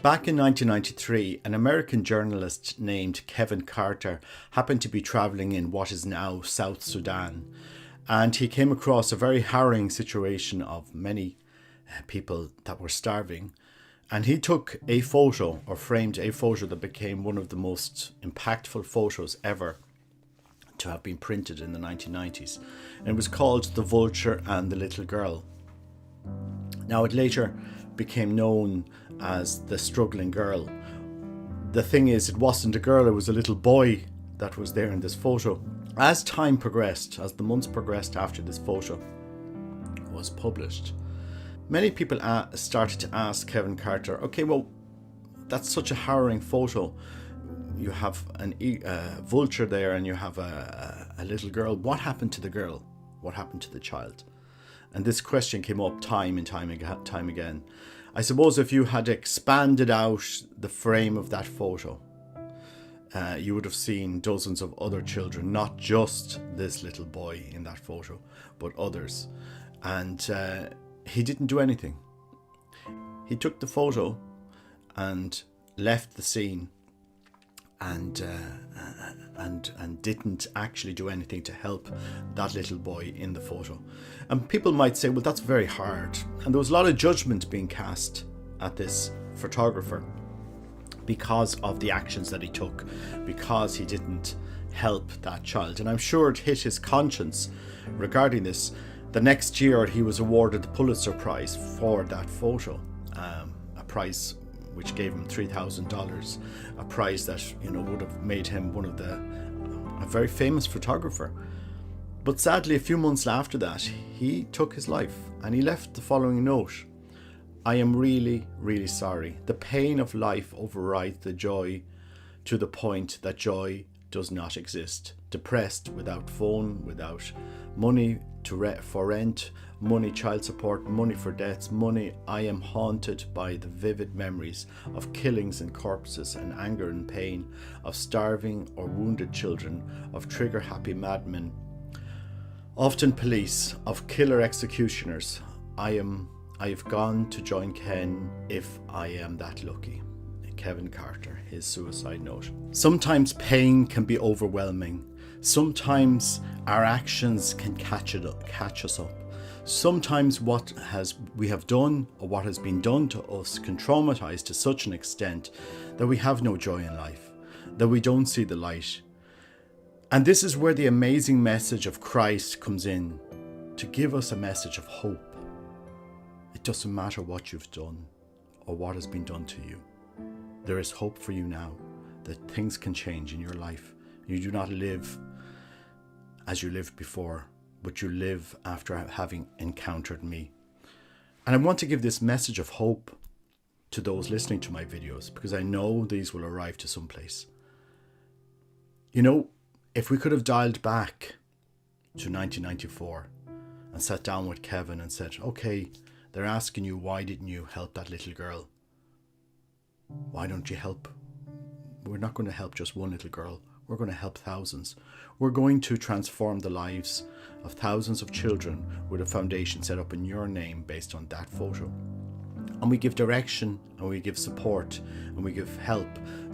Back in 1993, an American journalist named Kevin Carter happened to be travelling in what is now South Sudan, and he came across a very harrowing situation of many people that were starving. And he took a photo, or framed a photo, that became one of the most impactful photos ever to have been printed in the 1990s. And it was called The Vulture and the Little Girl. Now, it later became known as The Struggling Girl. The thing is, it wasn't a girl, it was a little boy that was there in this photo. As time progressed, as the months progressed after this photo was published, many people started to ask Kevin Carter, okay, well, that's such a harrowing photo. You have a vulture there and you have a little girl. What happened to the girl? What happened to the child? And this question came up time and time again. I suppose if you had expanded out the frame of that photo, you would have seen dozens of other children, not just this little boy in that photo, but others. And he didn't do anything. He took the photo and left the scene and didn't actually do anything to help that little boy in the photo. And people might say, well, that's very hard. And there was a lot of judgment being cast at this photographer because of the actions that he took, because he didn't help that child. And I'm sure it hit his conscience regarding this. The next year, he was awarded the Pulitzer Prize for that photo, a prize which gave him $3,000, a prize that would have made him a very famous photographer. But sadly, a few months after that, he took his life, and he left the following note: "I am really, really sorry. The pain of life overrides the joy to the point that joy does not exist. Depressed, without phone, without money for rent, money child support, money for debts, money. I am haunted by the vivid memories of killings and corpses and anger and pain, of starving or wounded children, of trigger-happy madmen, often police, of killer executioners. I have gone to join Ken if I am that lucky." Kevin Carter, his suicide note. Sometimes pain can be overwhelming. Sometimes our actions can catch us up. Sometimes what we have done or what has been done to us can traumatize to such an extent that we have no joy in life, that we don't see the light. And this is where the amazing message of Christ comes in, to give us a message of hope. It doesn't matter what you've done or what has been done to you. There is hope for you now, that things can change in your life. You do not live as you lived before, but you live after having encountered me. And I want to give this message of hope to those listening to my videos, because I know these will arrive to some place. If we could have dialed back to 1994 and sat down with Kevin and said, okay, they're asking you, why didn't you help that little girl? Why don't you help? We're not going to help just one little girl. We're going to help thousands. We're going to transform the lives of thousands of children with a foundation set up in your name based on that photo. And we give direction, and we give support, and we give help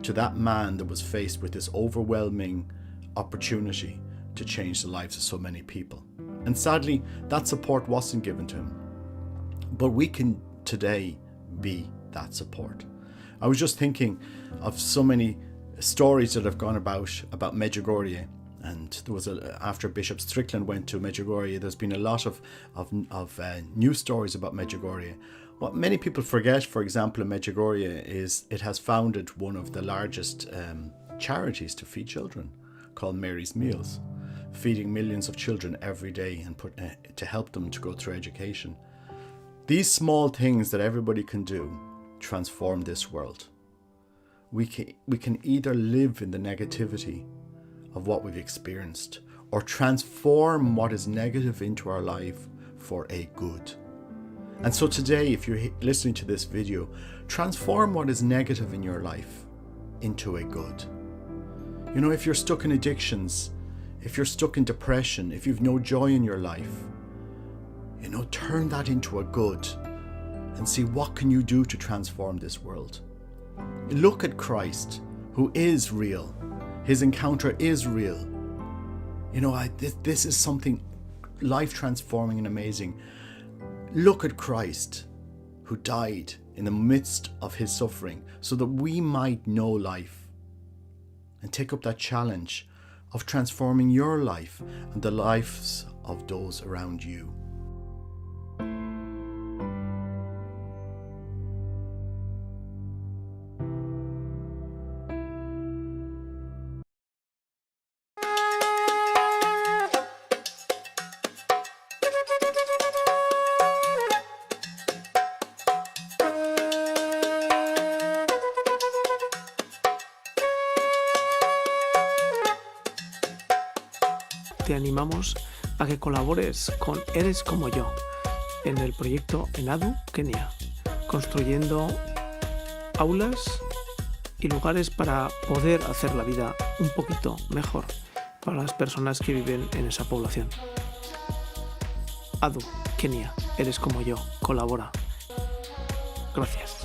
to that man that was faced with this overwhelming opportunity to change the lives of so many people. And sadly, that support wasn't given to him. But we can today be that support. I was just thinking of so many stories that have gone about Medjugorje, and there was after Bishop Strickland went to Medjugorje, there's been a lot of news stories about Medjugorje. What many people forget, for example, in Medjugorje, is it has founded one of the largest charities to feed children, called Mary's Meals, feeding millions of children every day and to help them to go through education. These small things that everybody can do transform this world. We can either live in the negativity of what we've experienced, or transform what is negative into our life for a good. And so today, if you're listening to this video, transform what is negative in your life into a good. If you're stuck in addictions, if you're stuck in depression, if you've no joy in your life, turn that into a good and see what can you do to transform this world. Look at Christ, who is real. His encounter is real. This is something life-transforming and amazing. Look at Christ, who died in the midst of his suffering so that we might know life. And take up that challenge of transforming your life and the lives of those around you. Te animamos a que colabores con Eres como yo en el proyecto Enadu, Kenia, construyendo aulas y lugares para poder hacer la vida un poquito mejor para las personas que viven en esa población. Adu, Kenia, Eres como yo, colabora. Gracias.